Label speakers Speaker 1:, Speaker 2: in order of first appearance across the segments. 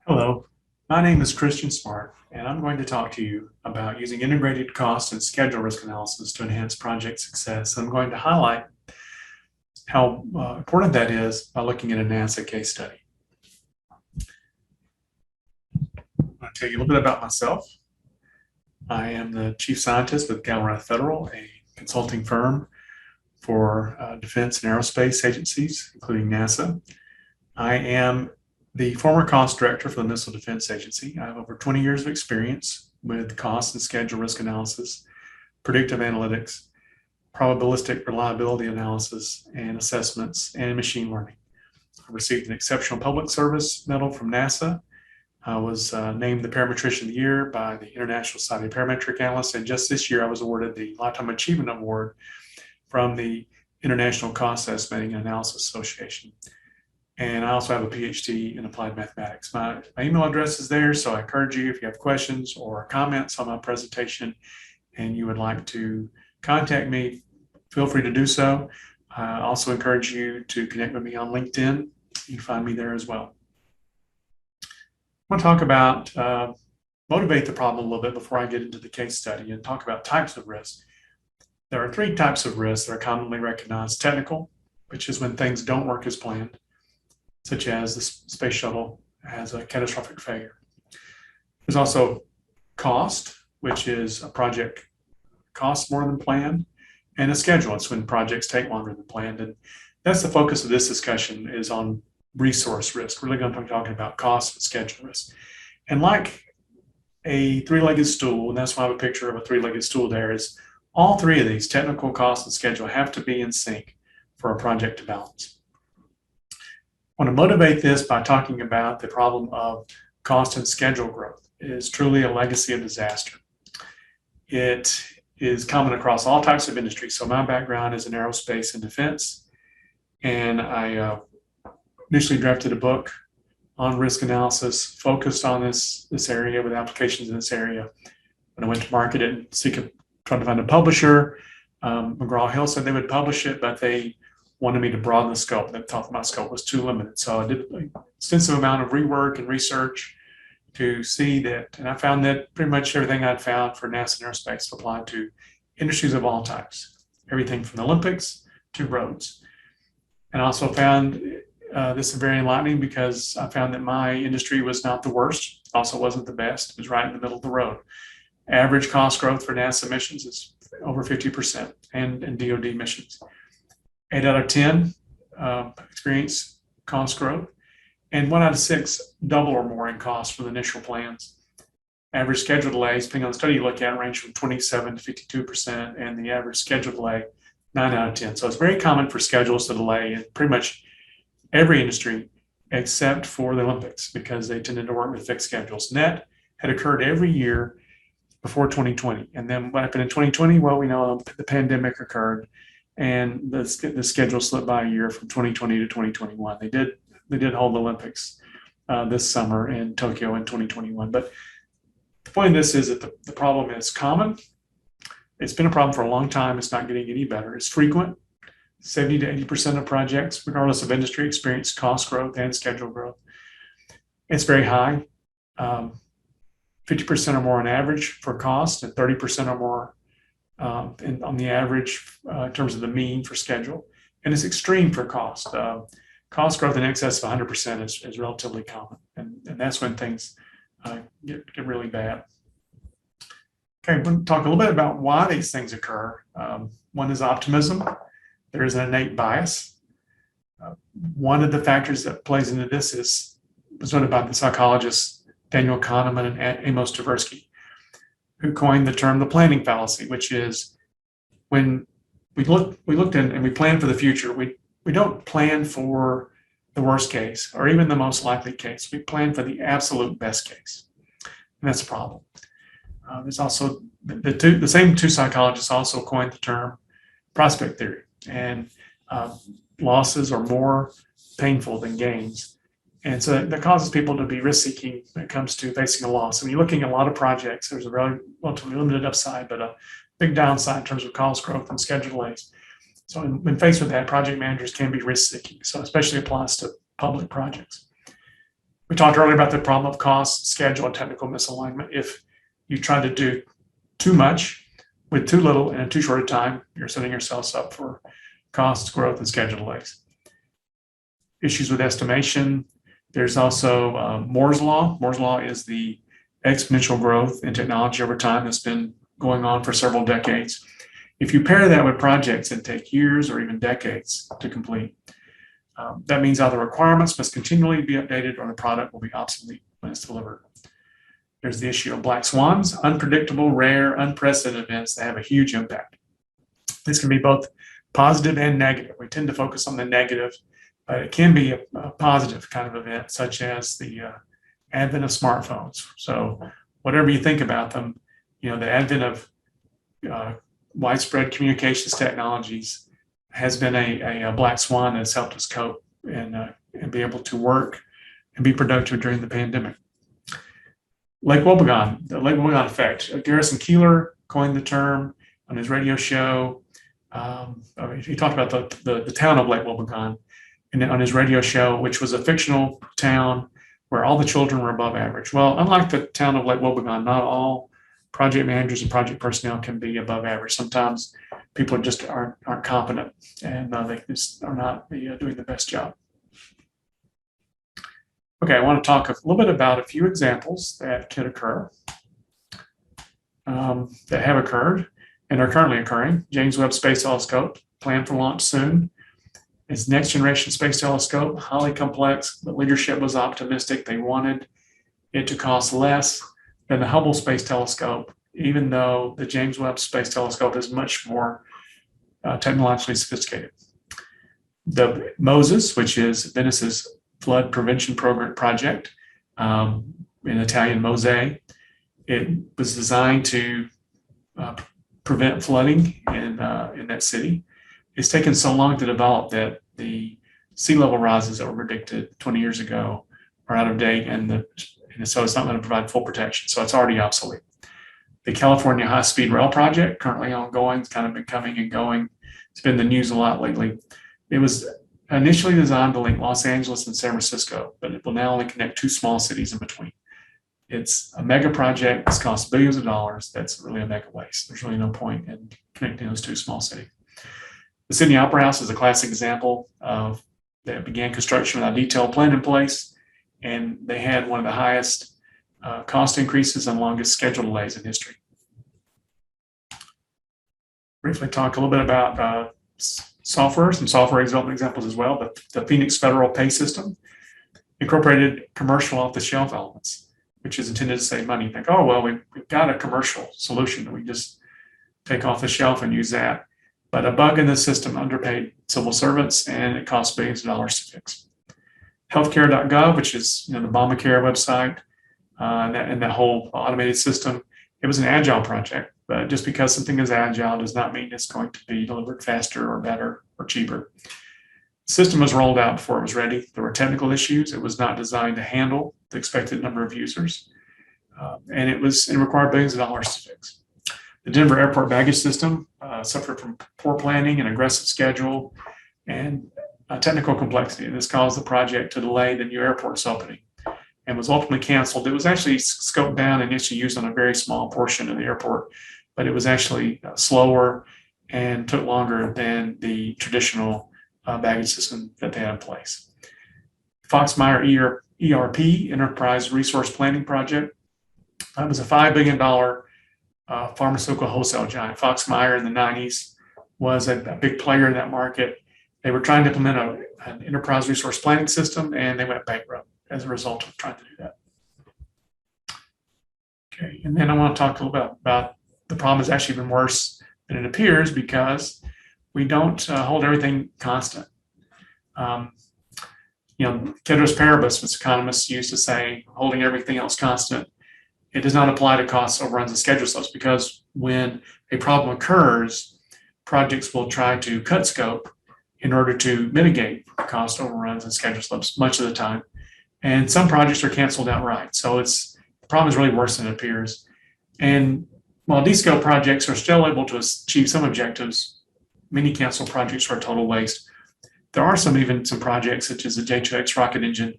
Speaker 1: Hello, my name is Christian Smart, and I'm going to talk to you about using integrated cost and schedule risk analysis to enhance project success. I'm going to highlight how important that is by looking at a NASA case study. I'm going to tell you a little bit about myself. I am the chief scientist with Galbraith Federal, a consulting firm for defense and aerospace agencies, including NASA. I am the former cost director for the Missile Defense Agency. I have over 20 years of experience with cost and schedule risk analysis, predictive analytics, probabilistic reliability analysis and assessments, and machine learning. I received an Exceptional Public Service Medal from NASA. I was named the Parametrician of the Year by the International Society of Parametric Analysts, and just this year I was awarded the Lifetime Achievement Award from the International Cost Estimating and Analysis Association. And I also have a PhD in applied mathematics. My email address is there, so I encourage you, if you have questions or comments on my presentation and you would like to contact me, feel free to do so. I also encourage you to connect with me on LinkedIn. You can find me there as well. I want to talk about motivate the problem a little bit before I get into the case study and talk about types of risk. There are three types of risks that are commonly recognized. Technical, which is when things don't work as planned, such as the space shuttle has a catastrophic failure. There's also cost, which is a project costs more than planned, and a schedule. It's when projects take longer than planned. And that's the focus of this discussion, is on resource risk. We're really going to be talking about cost and schedule risk. And like a three-legged stool, and that's why I have a picture of a three-legged stool there, is all three of these, technical, cost, and schedule, have to be in sync for a project to balance. I want to motivate this by talking about the problem of cost and schedule growth. It is truly a legacy of disaster. It is common across all types of industries. So my background is in aerospace and defense, and I initially drafted a book on risk analysis, focused on this area with applications in this area. When I went to market it, tried to find a publisher. McGraw-Hill said they would publish it, but they wanted me to broaden the scope. They thought my scope was too limited. So I did an extensive amount of rework and research to see that, and I found that pretty much everything I'd found for NASA and aerospace applied to industries of all types, everything from the Olympics to roads. And I also found this very enlightening, because I found that my industry was not the worst, also wasn't the best. It was right in the middle of the road. Average cost growth for NASA missions is over 50%, and DoD missions. 8 out of 10 experience cost growth, and 1 out of 6 double or more in cost from the initial plans. Average schedule delays, depending on the study you look at, range from 27 to 52%, and the average schedule delay, 9 out of 10. So it's very common for schedules to delay in pretty much every industry except for the Olympics, because they tended to work with fixed schedules. And that had occurred every year before 2020. And then what happened in 2020? Well, we know the pandemic occurred, and the schedule slipped by a year from 2020 to 2021. They did hold the Olympics this summer in Tokyo in 2021. But the point of this is that the problem is common. It's been a problem for a long time. It's not getting any better. It's frequent. 70 to 80% of projects, regardless of industry, experience cost growth and schedule growth. It's very high, 50% or more on average for cost, and 30% or more on the average in terms of the mean for schedule. And it's extreme for cost. Cost growth in excess of 100% is relatively common, and that's when things get really bad. Okay, we'll talk a little bit about why these things occur. One is optimism. There is an innate bias. One of the factors that plays into this was noted by the psychologists Daniel Kahneman and Amos Tversky, who coined the term the planning fallacy, which is when we looked in and we plan for the future, we don't plan for the worst case or even the most likely case. We plan for the absolute best case, and that's a problem. There's also the same two psychologists also coined the term prospect theory, and losses are more painful than gains. And so that causes people to be risk-seeking when it comes to facing a loss. When you're looking at a lot of projects, there's a relatively limited upside, but a big downside in terms of cost growth and schedule delays. So when faced with that, project managers can be risk-seeking. So especially applies to public projects. We talked earlier about the problem of cost, schedule, and technical misalignment. If you try to do too much with too little in a too short a time, you're setting yourselves up for cost growth and schedule delays. Issues with estimation. There's also Moore's Law. Moore's Law is the exponential growth in technology over time that's been going on for several decades. If you pair that with projects that take years or even decades to complete, that means either requirements must continually be updated or the product will be obsolete when it's delivered. There's the issue of black swans, unpredictable, rare, unprecedented events that have a huge impact. This can be both positive and negative. We tend to focus on the negative, but it can be a positive kind of event, such as the advent of smartphones. So whatever you think about them, the advent of widespread communications technologies has been a black swan that's helped us cope and be able to work and be productive during the pandemic. Lake Wobegon, the Lake Wobegon effect. Garrison Keillor coined the term on his radio show. He talked about the town of Lake Wobegon and on his radio show, which was a fictional town where all the children were above average. Well, unlike the town of Lake Wobegon, not all project managers and project personnel can be above average. Sometimes people just aren't competent and they just are not doing the best job. Okay, I want to talk a little bit about a few examples that could occur, that have occurred and are currently occurring. James Webb Space Telescope, planned for launch soon. It's next generation space telescope, highly complex, but leadership was optimistic. They wanted it to cost less than the Hubble Space Telescope, even though the James Webb Space Telescope is much more technologically sophisticated. The MOSES, which is Venice's flood prevention program project, in Italian Mose, it was designed to prevent flooding in that city. It's taken so long to develop that the sea level rises that were predicted 20 years ago are out of date, and so it's not going to provide full protection. So it's already obsolete. The California High-Speed Rail project, currently ongoing, it's kind of been coming and going. It's been in the news a lot lately. It was initially designed to link Los Angeles and San Francisco, but it will now only connect two small cities in between. It's a mega project that's cost billions of dollars. That's really a mega waste. There's really no point in connecting those two small cities. The Sydney Opera House is a classic example of that began construction without a detailed plan in place, and they had one of the highest cost increases and longest schedule delays in history. Briefly talk a little bit about software, some software development examples as well, but the Phoenix Federal Pay System incorporated commercial off-the-shelf elements, which is intended to save money. You think, oh, well, we've got a commercial solution that we just take off the shelf and use that. But a bug in the system underpaid civil servants, and it cost billions of dollars to fix. Healthcare.gov, which is the Obamacare website, and that whole automated system, it was an agile project. But just because something is agile does not mean it's going to be delivered faster or better or cheaper. The system was rolled out before it was ready. There were technical issues. It was not designed to handle the expected number of users, and it required billions of dollars to fix. The Denver Airport baggage system suffered from poor planning and aggressive schedule and technical complexity. This caused the project to delay the new airport's opening and was ultimately canceled. It was actually scoped down and initially used on a very small portion of the airport, but it was actually slower and took longer than the traditional baggage system that they had in place. Foxmeyer ERP, Enterprise Resource Planning Project, that was a $5 billion pharmaceutical wholesale giant. Foxmeyer in the 90s was a big player in that market. They were trying to implement an enterprise resource planning system, and they went bankrupt as a result of trying to do that. Okay, and then I want to talk a little bit about the problem is actually even worse than it appears because we don't hold everything constant. Ceteris paribus, which economists used to say, holding everything else constant. It does not apply to cost overruns and schedule slips because when a problem occurs, projects will try to cut scope in order to mitigate cost overruns and schedule slips much of the time. And some projects are canceled outright. So the problem is really worse than it appears. And while descale projects are still able to achieve some objectives, many canceled projects are a total waste. There are some projects such as the J2X rocket engine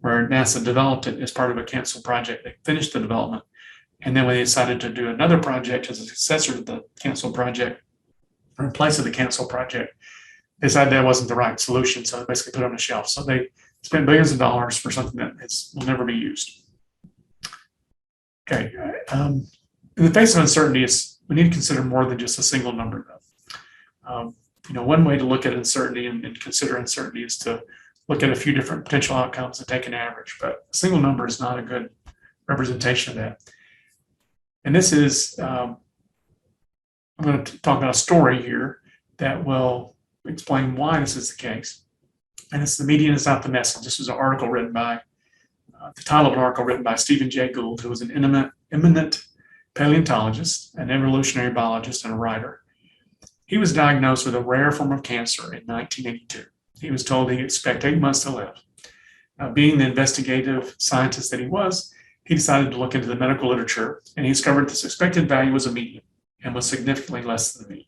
Speaker 1: where NASA developed it as part of a canceled project. They finished the development. And then when they decided to do another project as a successor to the canceled project, or in place of the canceled project, they decided that wasn't the right solution. So they basically put it on a shelf. So they spent billions of dollars for something that will never be used. Okay. In the face of uncertainty, we need to consider more than just a single number, though. One way to look at uncertainty and consider uncertainty is to look at a few different potential outcomes and take an average, but a single number is not a good representation of that. And this is, I'm going to talk about a story here that will explain why this is the case. And it's the median is not the message. This was an article written by, the title of an article written by Stephen Jay Gould, who was an eminent paleontologist, an evolutionary biologist, and a writer. He was diagnosed with a rare form of cancer in 1982. He was told he'd expect 8 months to live. Being the investigative scientist that he was, he decided to look into the medical literature, and he discovered this expected value was a median and was significantly less than the mean.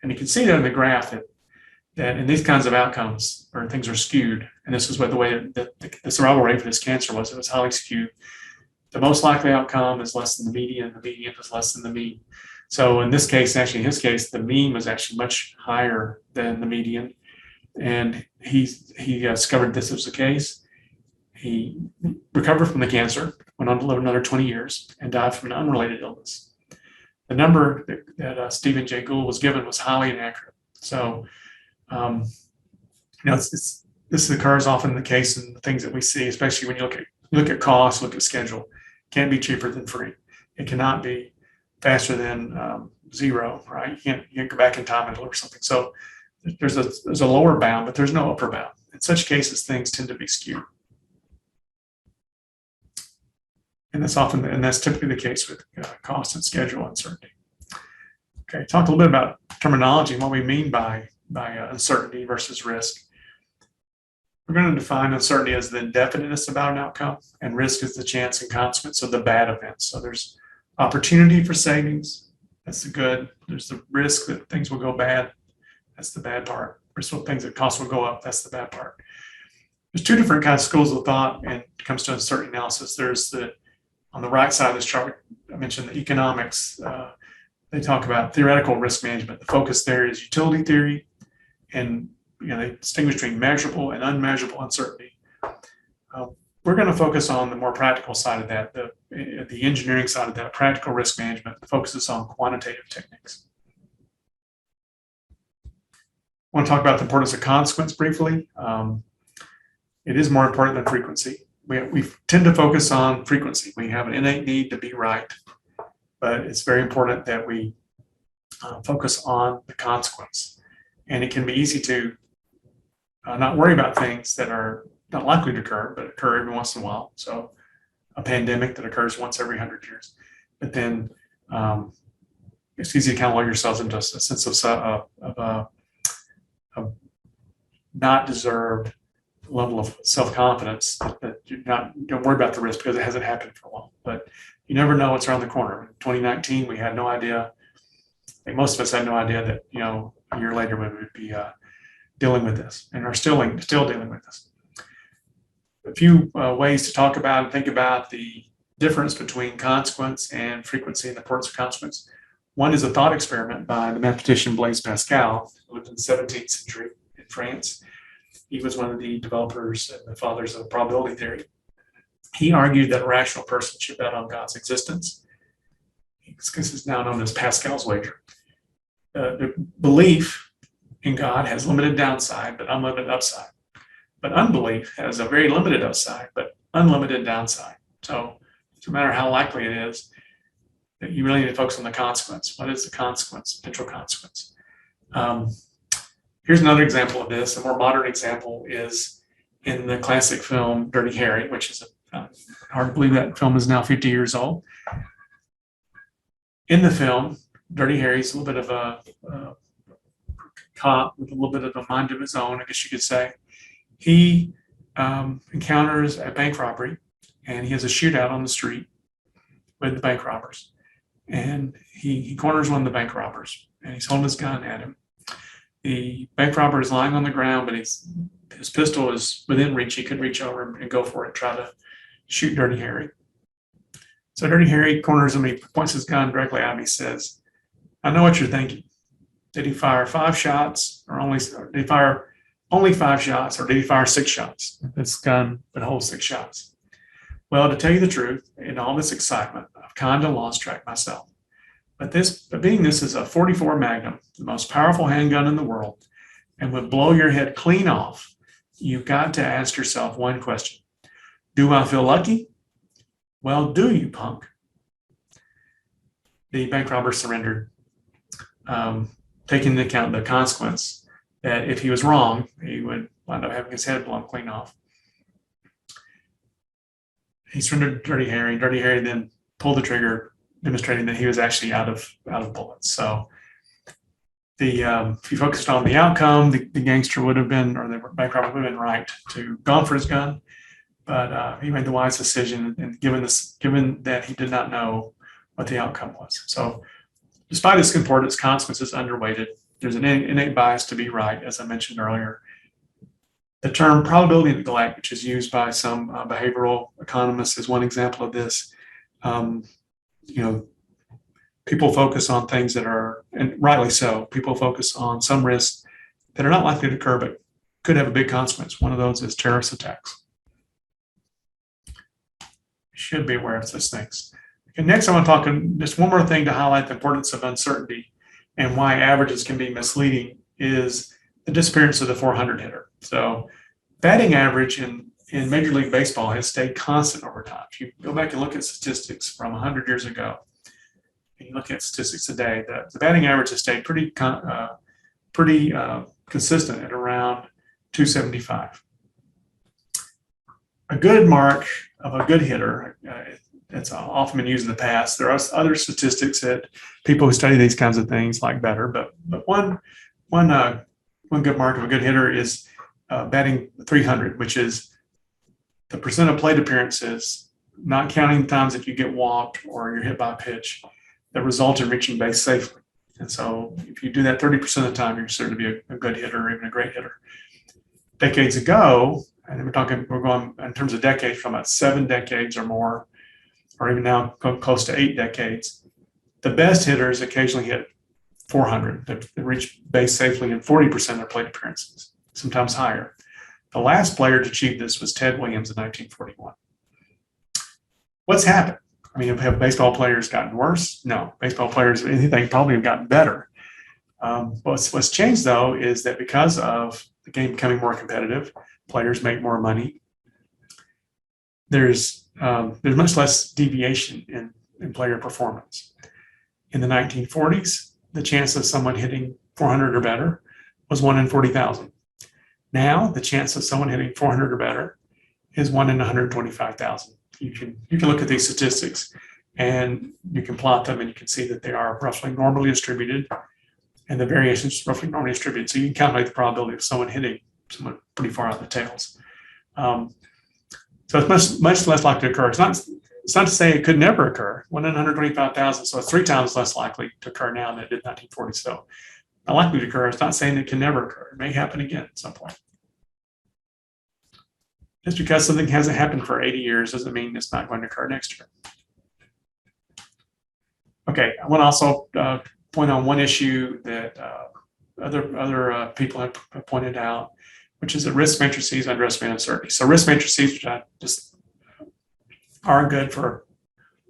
Speaker 1: And you can see that in the graph that in these kinds of outcomes where things are skewed, and this is what the way that the survival rate for this cancer was, it was highly skewed. The most likely outcome is less than the median is less than the mean. So in this case, actually in his case, the mean was actually much higher than the median. And he discovered this was the case. He recovered from the cancer, went on to live another 20 years, and died from an unrelated illness. The number that Stephen Jay Gould was given was highly inaccurate. So, this occurs often the case in the things that we see, especially when you look at cost, look at schedule. It can't be cheaper than free. It cannot be faster than zero, right? You can't go back in time and deliver something. So there's a lower bound, but there's no upper bound. In such cases, things tend to be skewed. And that's typically the case with cost and schedule uncertainty. Okay, talk a little bit about terminology and what we mean by uncertainty versus risk. We're going to define uncertainty as the indefiniteness about an outcome, and risk is the chance and consequence of the bad events. So there's opportunity for savings, that's the good. There's the risk that things will go bad, that's the bad part. Risk that things that costs will go up, that's the bad part. There's two different kinds of schools of thought when it comes to uncertainty analysis. There's on the right side of this chart, I mentioned the economics. They talk about theoretical risk management. The focus there is utility theory, and they distinguish between measurable and unmeasurable uncertainty. We're going to focus on the more practical side of that, the engineering side of that. Practical risk management focuses on quantitative techniques. I want to talk about the importance of consequence briefly. It is more important than frequency. We tend to focus on frequency. We have an innate need to be right, but it's very important that we focus on the consequence. And it can be easy to not worry about things that are not likely to occur, but occur every once in a while. So a pandemic that occurs once every 100 years. But then it's easy to kind of lull yourselves into a sense of not deserved level of self-confidence that you don't worry about the risk because it hasn't happened for a while. But you never know what's around the corner. In 2019, we had no idea. I think most of us had no idea that a year later we would be dealing with this, and are still dealing with this. A few ways to talk about and think about the difference between consequence and frequency and the importance of consequence. One is a thought experiment by the mathematician Blaise Pascal, who lived in the 17th century in France. He was one of the developers and the fathers of probability theory. He argued that a rational person should bet on God's existence. This is now known as Pascal's wager. The belief in God has limited downside, but unlimited upside. But unbelief has a very limited upside, but unlimited downside. So no matter how likely it is, that you really need to focus on the consequence. What is the consequence, potential consequence? Here's another example of this. A more modern example is in the classic film Dirty Harry, which is hard to believe that film is now 50 years old. In the film, Dirty Harry's a little bit of a cop with a little bit of a mind of his own, I guess you could say. He encounters a bank robbery, and he has a shootout on the street with the bank robbers. And he corners one of the bank robbers, and he's holding his gun at him. The bank robber is lying on the ground, but his pistol is within reach. He could reach over and go for it, try to shoot Dirty Harry. So Dirty Harry corners him, he points his gun directly at him. He says, "I know what you're thinking. Did he fire 5 shots or did he fire only 5 shots or did he fire 6 shots? This gun would hold 6 shots." Well, to tell you the truth, in all this excitement, I've kind of lost track myself. But being this is a 44 Magnum, the most powerful handgun in the world, and would blow your head clean off, you've got to ask yourself one question. Do I feel lucky? Well, do you, punk? The bank robber surrendered, taking into account the consequence that if he was wrong, he would wind up having his head blown clean off. He surrendered to Dirty Harry. Dirty Harry then pulled the trigger, demonstrating that he was actually out of bullets. So if he focused on the outcome, the gangster would have been, or the bank robber would have been right to gone for his gun, but he made the wise decision, and given that he did not know what the outcome was. So despite its importance, consequences underweighted. There's an innate bias to be right, as I mentioned earlier. The term probability neglect, which is used by some behavioral economists, is one example of this. People focus on things that are, and rightly so, people focus on some risks that are not likely to occur, but could have a big consequence. One of those is terrorist attacks. You should be aware of those things. Okay, next, I want to talk just one more thing to highlight the importance of uncertainty and why averages can be misleading is the disappearance of the 400 hitter. So batting average in Major League Baseball has stayed constant over time. If you go back and look at statistics from 100 years ago, and you look at statistics today, the batting average has stayed pretty consistent at around 275. A good mark of a good hitter, that's often been used in the past. There are other statistics that people who study these kinds of things like better, but one good mark of a good hitter is batting 300, which is the percent of plate appearances, not counting the times that you get walked or you're hit by a pitch, that result in reaching base safely. And so if you do that 30% of the time, you're certain to be a good hitter or even a great hitter. Decades ago, and we're going in terms of decades, from about 7 decades or more, or even now close to 8 decades, the best hitters occasionally hit 400. They reach base safely in 40% of their plate appearances, sometimes higher. The last player to achieve this was Ted Williams in 1941. What's happened? I mean, have baseball players gotten worse? No. Baseball players, if anything, probably have gotten better. What's changed, though, is that because of the game becoming more competitive, players make more money. There's much less deviation in player performance. In the 1940s, the chance of someone hitting 400 or better was 1 in 40,000. Now, the chance of someone hitting 400 or better is 1 in 125,000. You can look at these statistics and you can plot them, and you can see that they are roughly normally distributed, and the variation is roughly normally distributed. So you can calculate the probability of someone hitting someone pretty far out the tails. So it's much less likely to occur. It's not to say it could never occur. 1 in 125,000, so it's 3 times less likely to occur now than it did in 1940. So not likely to occur. It's not saying it can never occur. It may happen again at some point. Just because something hasn't happened for 80 years doesn't mean it's not going to occur next year. Okay, I want to also point on one issue that other people have pointed out, which is that risk matrices underestimate uncertainty. So risk matrices just are good for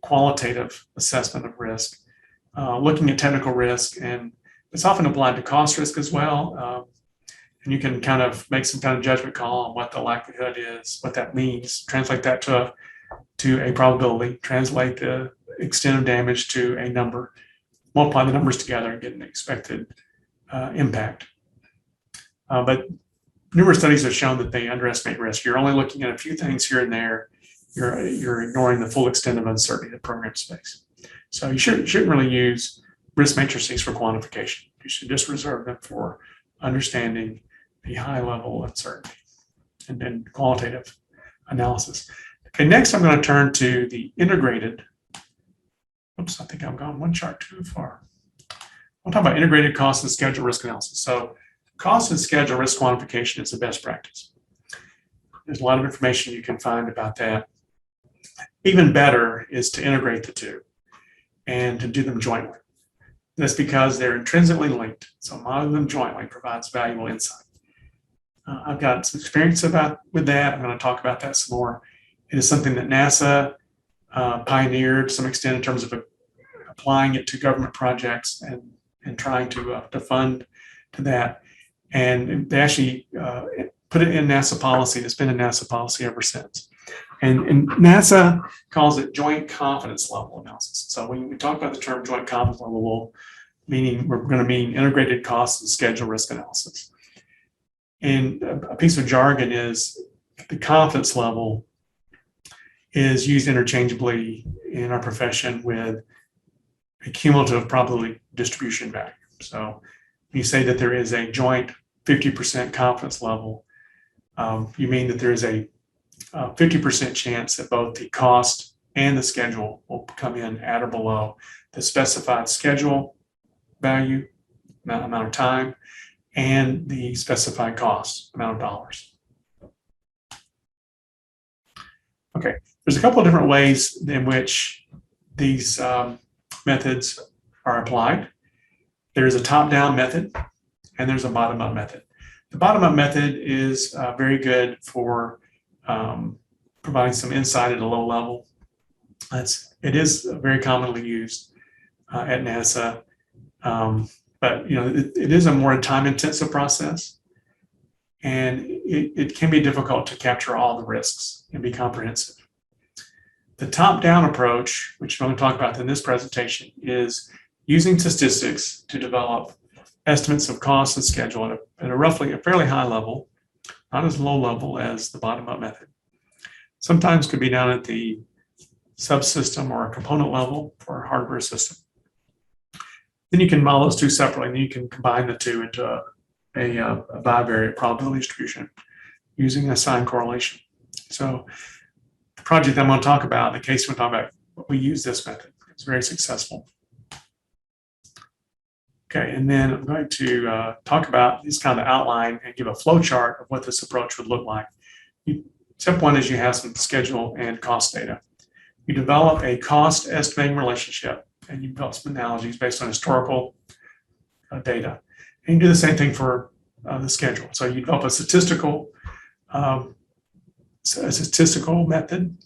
Speaker 1: qualitative assessment of risk, looking at technical risk, and it's often applied to cost risk as well. And you can kind of make some kind of judgment call on what the likelihood is, what that means, translate that to a probability, translate the extent of damage to a number, multiply the numbers together and get an expected impact. But numerous studies have shown that they underestimate risk. You're only looking at a few things here and there. You're ignoring the full extent of uncertainty that programs face. So you shouldn't really use risk matrices for quantification. You should just reserve them for understanding the high level uncertainty and then qualitative analysis. Okay, next I'm going to turn to the integrated. Oops, I think I've gone one chart too far. I'll talk about integrated cost and schedule risk analysis. So cost and schedule risk quantification is the best practice. There's a lot of information you can find about that. Even better is to integrate the two and to do them jointly. That's because they're intrinsically linked. So modeling them jointly provides valuable insight. I've got some experience with that. I'm going to talk about that some more. It is something that NASA pioneered to some extent in terms of applying it to government projects and trying to fund to that. And they actually put it in NASA policy. It's been in NASA policy ever since. And NASA calls it joint confidence level analysis. So when we talk about the term joint confidence level, we're going to mean integrated cost and schedule risk analysis. And a piece of jargon is the confidence level is used interchangeably in our profession with a cumulative probability distribution value. So when you say that there is a joint 50% confidence level, you mean that there is a 50% chance that both the cost and the schedule will come in at or below the specified schedule value, amount of time, and the specified cost, amount of dollars. Okay, there's a couple of different ways in which these methods are applied. There's a top-down method, and there's a bottom-up method. The bottom-up method is very good for providing some insight at a low level. It is very commonly used at NASA, but it is a more time-intensive process, and it can be difficult to capture all the risks and be comprehensive. The top-down approach, which I'm going to talk about in this presentation, is using statistics to develop estimates of cost and schedule at a fairly high level, not as low level as the bottom-up method. Sometimes could be down at the subsystem or a component level for a hardware system. Then you can model those two separately, and you can combine the two into a bivariate probability distribution using a sign correlation. So the project I'm going to talk about, the case we're talking about, we use this method. It's very successful. Okay, and then I'm going to talk about this kind of outline and give a flow chart of what this approach would look like. Step one is you have some schedule and cost data. You develop a cost estimating relationship, and you develop some analogies based on historical data. And you do the same thing for the schedule. So you develop a statistical method,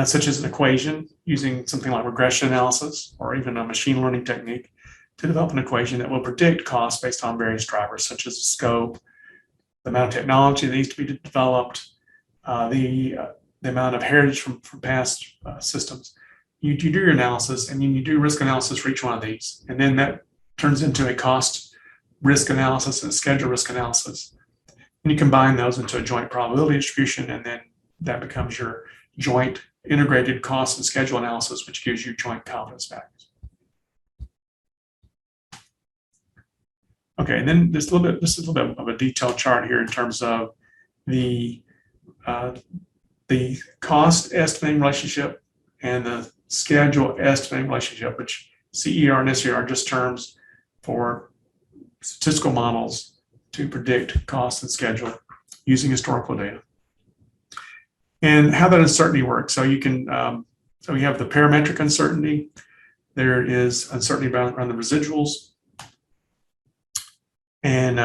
Speaker 1: such as an equation using something like regression analysis or even a machine learning technique to develop an equation that will predict costs based on various drivers, such as the scope, the amount of technology that needs to be developed, the amount of heritage from past systems. You do your analysis, and then you do risk analysis for each one of these. And then that turns into a cost risk analysis and a schedule risk analysis. And you combine those into a joint probability distribution, and then that becomes your joint integrated cost and schedule analysis, which gives you joint confidence values. Okay, and then just a little bit of a detailed chart here in terms of the cost estimating relationship and the schedule estimating relationship, which CER and SER are just terms for statistical models to predict cost and schedule using historical data. And how that uncertainty works. So you can, so we have the parametric uncertainty. There is uncertainty around the residuals. And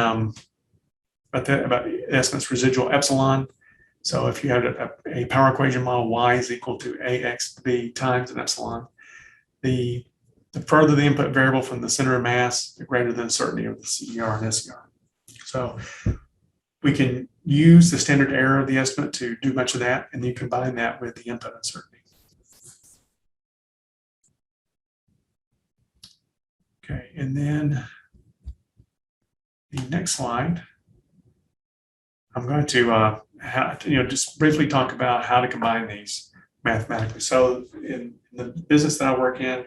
Speaker 1: about estimates residual epsilon. So if you have a power equation model, y is equal to ax b times an epsilon. The further the input variable from the center of mass, the greater the uncertainty of the CER and SER. So we can use the standard error of the estimate to do much of that, and then you combine that with the input uncertainty. Okay, and then the next slide, I'm going to just briefly talk about how to combine these mathematically. So in the business that I work in,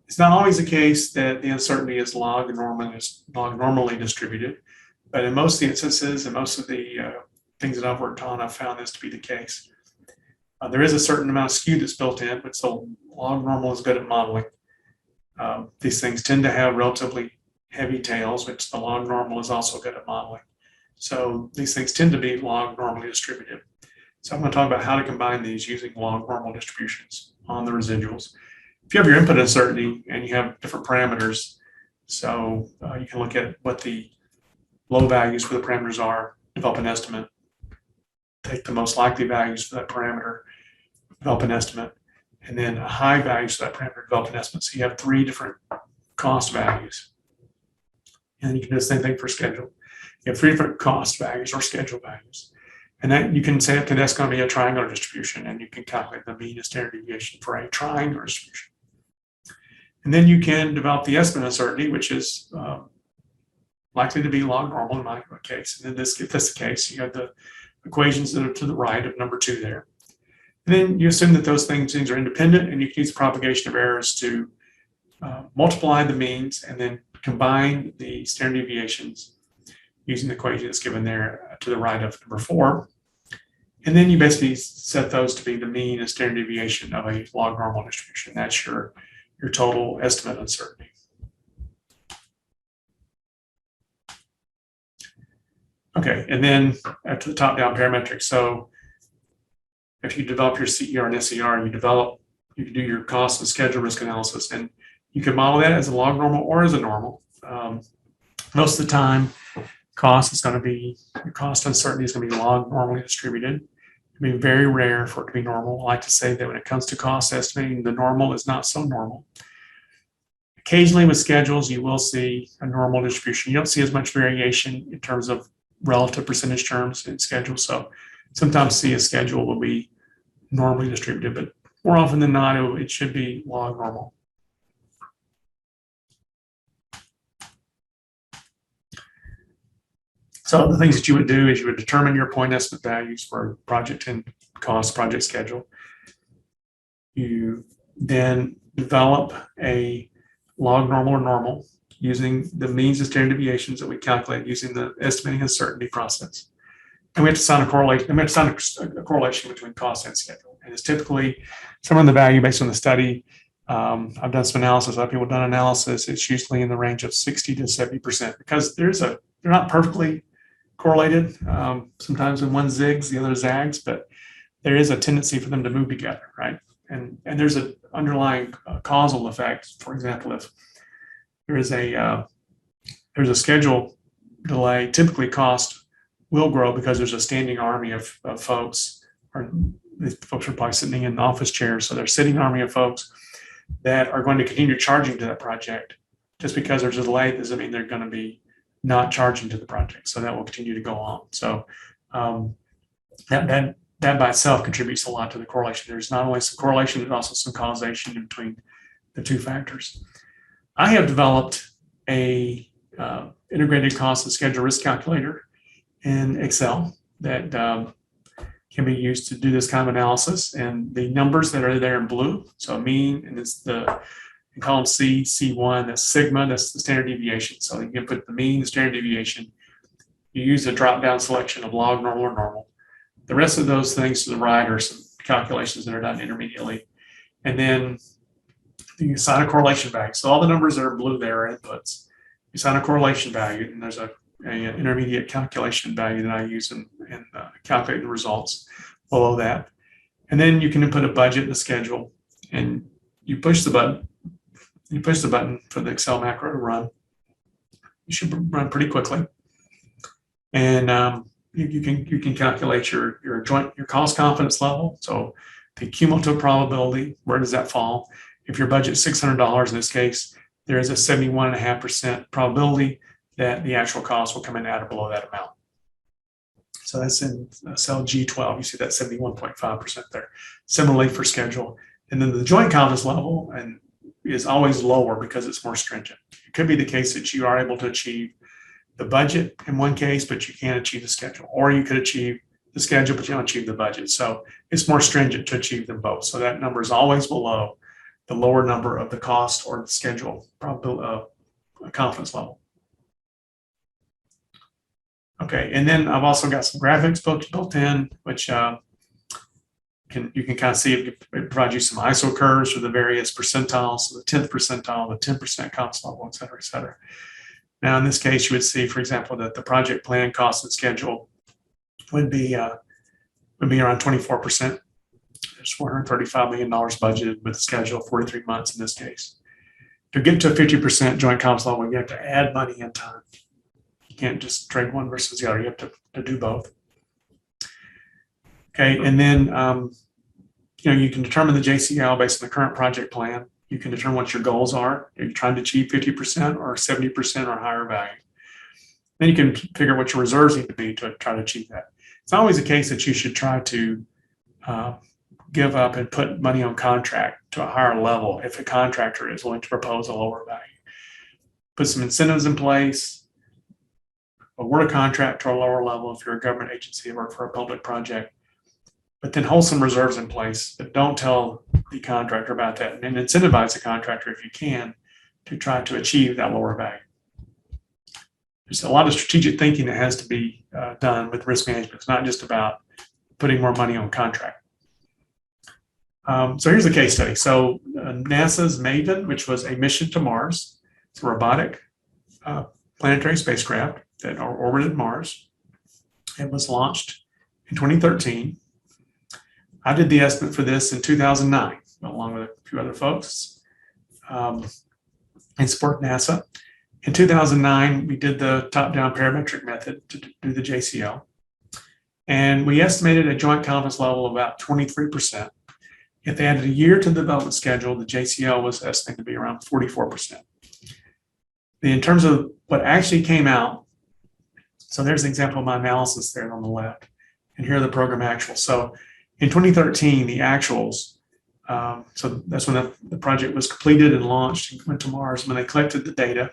Speaker 1: it's not always the case that the uncertainty is log normally distributed, but in most of the instances and most of the things that I've worked on, I've found this to be the case. There is a certain amount of skew that's built in, but so log normal is good at modeling. These things tend to have relatively heavy tails, which the log normal is also good at modeling. So these things tend to be log normally distributed. So I'm going to talk about how to combine these using log normal distributions on the residuals. If you have your input uncertainty and you have different parameters, so you can look at what the low values for the parameters are, develop an estimate, take the most likely values for that parameter, develop an estimate, and then high values for that parameter, develop an estimate. So you have 3 different cost values. And you can do the same thing for schedule. You have 3 different cost values or schedule values. And then you can say, okay, that's going to be a triangular distribution, and you can calculate the mean and standard deviation for a triangular distribution. And then you can develop the estimate uncertainty, which is likely to be log normal in my case. And then if that's the case, you have the equations that are to the right of number 2 there. And then you assume that those things are independent, and you can use propagation of errors to multiply the means and then combine the standard deviations using the equation that's given there to the right of number 4. And then you basically set those to be the mean and standard deviation of a log normal distribution. That's your total estimate uncertainty. Okay, and then to the top-down parametric. So if you develop your CER and SER, you can do your cost and schedule risk analysis, and you can model that as a log normal or as a normal. Most of the time, your cost uncertainty is going to be log normally distributed. It'll be very rare for it to be normal. I like to say that when it comes to cost estimating, the normal is not so normal. Occasionally with schedules, you will see a normal distribution. You don't see as much variation in terms of relative percentage terms in schedules. So sometimes see a schedule will be normally distributed, but more often than not, it should be log normal. So the things that you would do is you would determine your point estimate values for project and cost, project schedule. You then develop a log normal or normal using the means and standard deviations that we calculate using the estimating uncertainty process. And we have to find a correlation. And we have to find a correlation between cost and schedule. And it's typically some of the value based on the study. I've done some analysis. Other people have done analysis. It's usually in the range of 60 to 70% because they're not perfectly correlated. Sometimes when one zigs, the other zags, but there is a tendency for them to move together, right? And there's an underlying causal effect. For example, if there's a schedule delay, typically cost will grow because there's a standing army of folks, or the folks are probably sitting in office chairs, so there's a sitting army of folks that are going to continue charging to that project. Just because there's a delay doesn't mean they're going to be not charging to the project. So that will continue to go on. So that by itself contributes a lot to the correlation. There's not only some correlation, there's also some causation in between the 2 factors. I have developed a integrated cost and schedule risk calculator in Excel that can be used to do this kind of analysis. And the numbers that are there in blue, so mean, and it's in column C, C1, that's sigma, that's the standard deviation. So you can put the mean, the standard deviation. You use a drop-down selection of log normal or normal. The rest of those things to the right are some calculations that are done intermediately. And then you assign a correlation value. So all the numbers that are blue there are inputs. You assign a correlation value, and there's an intermediate calculation value that I use in calculating the results below that. And then you can input a budget and a schedule, and you push the button. You push the button for the Excel macro to run. You should run pretty quickly, and you can calculate your cost confidence level. So the cumulative probability, where does that fall? If your budget is $600 in this case, there is a 71.5% probability that the actual cost will come in at or below that amount. So that's in cell G12. You see that 71.5% there. Similarly for schedule, and then the joint confidence level is always lower because it's more stringent. It could be the case that you are able to achieve the budget in one case, but you can't achieve the schedule, or you could achieve the schedule, but you don't achieve the budget. So it's more stringent to achieve them both. So that number is always below the lower number of the cost or the schedule confidence level. Okay, and then I've also got some graphics built in, which you can kind of see it provides you some ISO curves for the various percentiles, so the 10th percentile, the 10% confidence level, et cetera, et cetera. Now, in this case, you would see, for example, that the project plan, cost, and schedule would be around 24%. There's $435 million budgeted with a schedule of 43 months in this case. To get to a 50% joint comps level, you have to add money and time. You can't just trade one versus the other. You have to do both. Okay, and then you can determine the JCL based on the current project plan. You can determine what your goals are. Are you trying to achieve 50% or 70% or higher value? Then you can figure what your reserves need to be to try to achieve that. It's always the case that you should try to give up and put money on contract to a higher level if a contractor is willing to propose a lower value. Put some incentives in place, award a contract to a lower level if you're a government agency or for a public project, but then hold some reserves in place, but don't tell the contractor about that, and incentivize the contractor if you can to try to achieve that lower value. There's a lot of strategic thinking that has to be done with risk management. It's not just about putting more money on contract. So here's a case study. So NASA's MAVEN, which was a mission to Mars, it's a robotic planetary spacecraft that orbited Mars. It was launched in 2013. I did the estimate for this in 2009, along with a few other folks in support of NASA. In 2009, we did the top-down parametric method to do the JCL. And we estimated a joint confidence level of about 23%. If they added a year to the development schedule, the JCL was estimated to be around 44%. In terms of what actually came out, so there's an example of my analysis there on the left. And here are the program actuals. So in 2013, the actuals, so that's when the project was completed and launched and went to Mars. When they collected the data,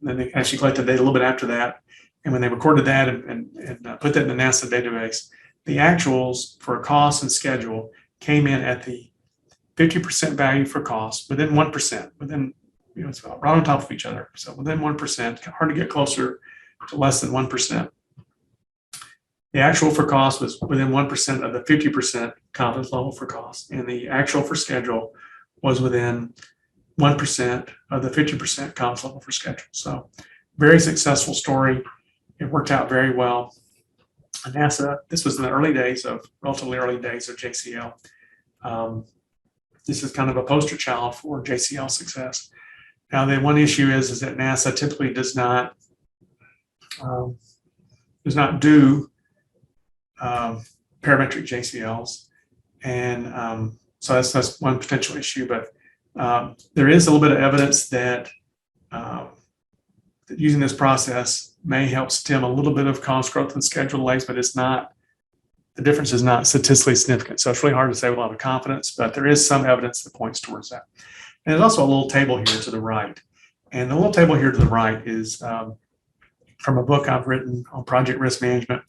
Speaker 1: and then they actually collected data a little bit after that. And when they recorded that and put that in the NASA database, the actuals for cost and schedule came in at the 50% value for cost, within 1%, within, it's right on top of each other. So within 1%, hard to get closer to less than 1%. The actual for cost was within 1% of the 50% confidence level for cost, and the actual for schedule was within 1% of the 50% confidence level for schedule. So very successful story. It worked out very well. NASA, this was in the relatively early days of JCL. This is kind of a poster child for JCL success. Now, the one issue is that NASA typically does not do parametric JCLs, and so that's one potential issue. But there is a little bit of evidence that using this process may help stem a little bit of cost growth and schedule delays, but the difference is not statistically significant. So it's really hard to say with a lot of confidence, but there is some evidence that points towards that. And there's also a little table here to the right. And the little table here to the right is from a book I've written on project risk management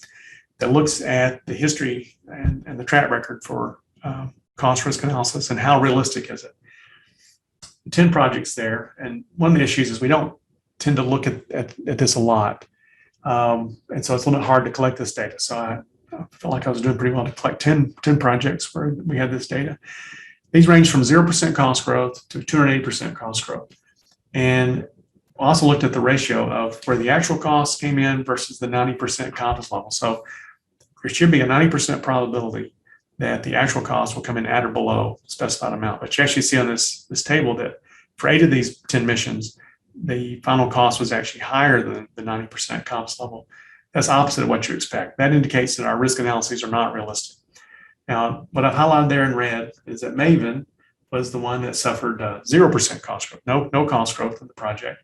Speaker 1: that looks at the history and the track record for cost risk analysis and how realistic is it. 10 projects there. And one of the issues is we don't tend to look at this a lot. And so it's a little bit hard to collect this data. So I felt like I was doing pretty well to collect 10 projects where we had this data. These range from 0% cost growth to 280% cost growth. And also looked at the ratio of where the actual costs came in versus the 90% confidence level. So there should be a 90% probability that the actual cost will come in at or below the specified amount. But you actually see on this table that for 8 of these 10 missions, the final cost was actually higher than the 90% confidence level. That's opposite of what you expect. That indicates that our risk analyses are not realistic. Now, what I've highlighted there in red is that MAVEN was the one that suffered 0% cost growth, no cost growth in the project.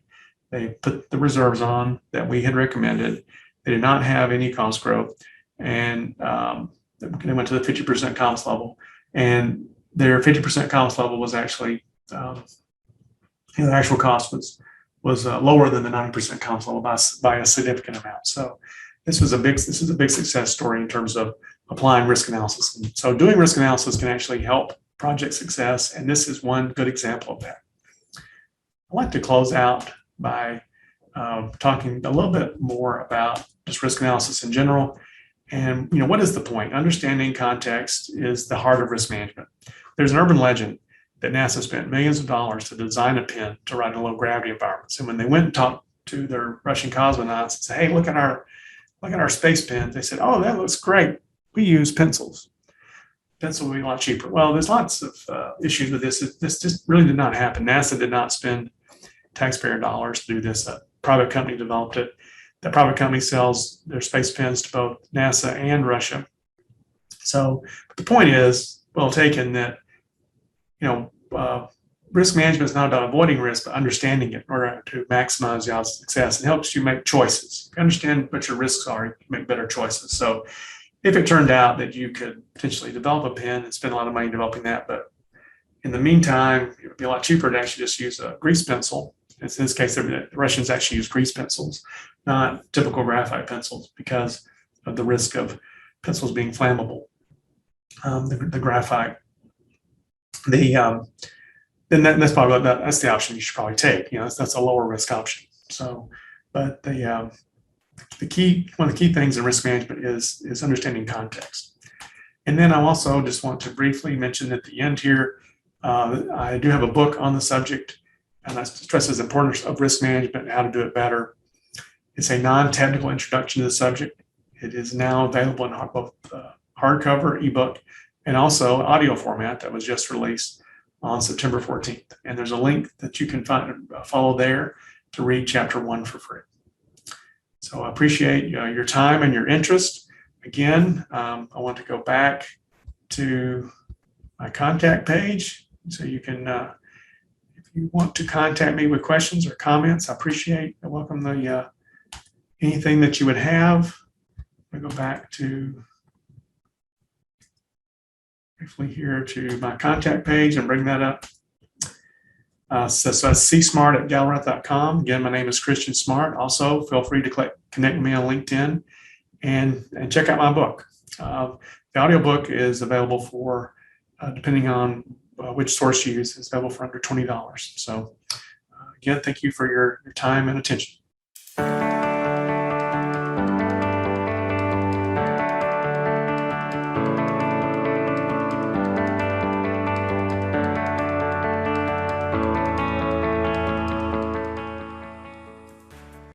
Speaker 1: They put the reserves on that we had recommended. They did not have any cost growth, and they went to the 50% confidence level. And their 50% confidence level was actually, the actual cost was lower than the 90% confidence level by a significant amount. So this is a big success story in terms of applying risk analysis. And so doing risk analysis can actually help project success, and this is one good example of that. I'd like to close out by talking a little bit more about just risk analysis in general. And what is the point? Understanding context is the heart of risk management. There's an urban legend that NASA spent millions of dollars to design a pen to ride in low gravity environments. And when they went and to their Russian cosmonauts and say, "Hey, look at our space pens." They said, "Oh, that looks great. We use pencils. Pencil will be a lot cheaper." Well, there's lots of issues with this. This just really did not happen. NASA did not spend taxpayer dollars to do this. A private company developed it. The private company sells their space pens to both NASA and Russia. So but the point is, well taken, that risk management is not about avoiding risk, but understanding it in order to maximize the odds of success. It helps you make choices. If you understand what your risks are, you can make better choices. So if it turned out that you could potentially develop a pen and spend a lot of money developing that, but in the meantime, it would be a lot cheaper to actually just use a grease pencil. In this case, the Russians actually use grease pencils, not typical graphite pencils, because of the risk of pencils being flammable. The graphite, then that's probably that's the option you should probably take. That's a lower risk option. So, but one of the key things in risk management is understanding context. And then I also just want to briefly mention at the end here, I do have a book on the subject, and that stresses the importance of risk management and how to do it better. It's a non-technical introduction to the subject. It is now available in both hardcover, ebook, and also audio format that was just released on September 14th. And there's a link that you can follow there to read chapter 1 for free. So I appreciate your time and your interest. Again, I want to go back to my contact page, so you can, if you want to contact me with questions or comments, I welcome anything that you would have. I go back to briefly here to my contact page and bring that up. So that's csmart@galbraith.com. Again, my name is Christian Smart. Also, feel free to connect with me on LinkedIn and check out my book. The audiobook is available for, depending on which source you use, it's available for under $20. So again, thank you for your time and attention.